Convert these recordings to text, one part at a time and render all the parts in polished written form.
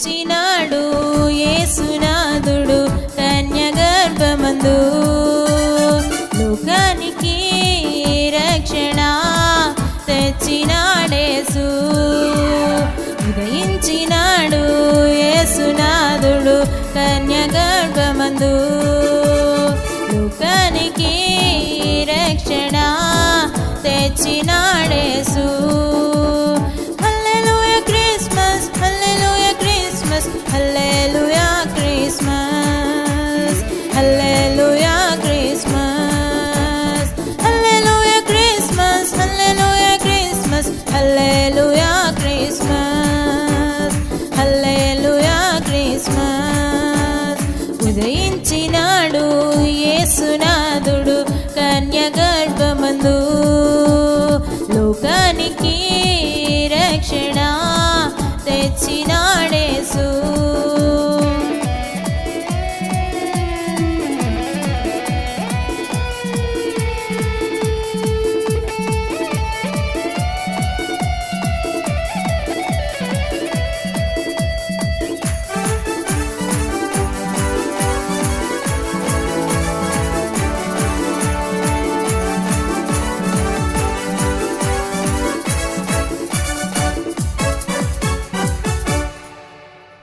ఉదయించినాడు యేసునాథుడు కన్యగర్భమందు లోకానికి రక్షణ తెచ్చినాడేసు ఉదయించినాడు యేసునాథుడు కన్యగర్భమందు లోకానికి రక్షణ తెచ్చినాడేసు hallelujah Christmas hallelujah Christmas hallelujah Christmas hallelujah Christmas hallelujah Christmas hallelujah Christmas hallelujah Christmas hallelujah Christmas ఉదయించినాడు యేసునాథుడు కన్యగర్భమందు లోకానికి రక్షణ తెచ్చినాడేసు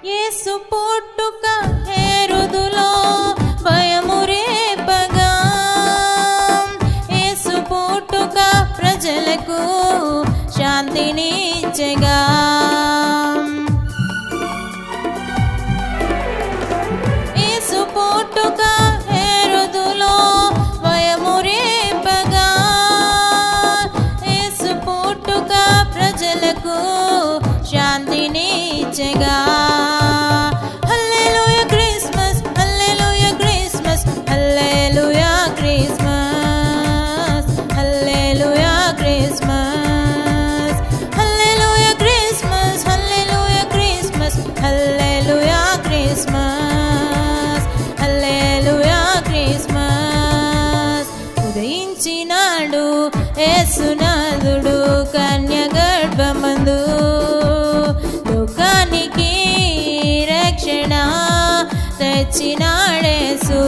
యేసు పుట్టుక హేరోదులో భయము రేపగా యేసు పుట్టుక ప్రజలకు శాంతినిచ్చెగా యేసు పుట్టుక హేరోదులో భయము రేపగా యేసు పుట్టుక ప్రజలకు శాంతినిచ్చెగా ఉదయించినాడు యేసునాథుడు కన్యగర్భమందు లోకానికి రక్షణ తెచ్చినాడేసు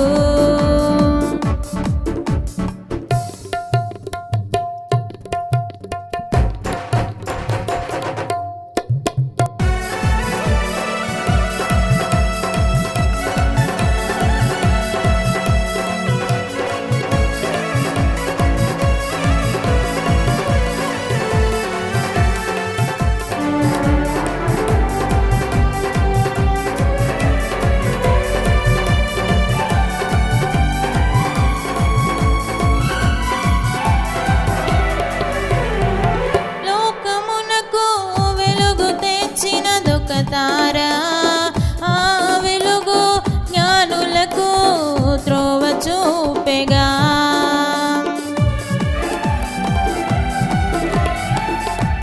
తారా ఆ వెలుగు జ్ఞానులకు త్రోవ చూపెగా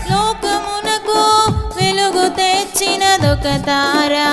లోకమునకు వెలుగు తెచ్చినదొక తారా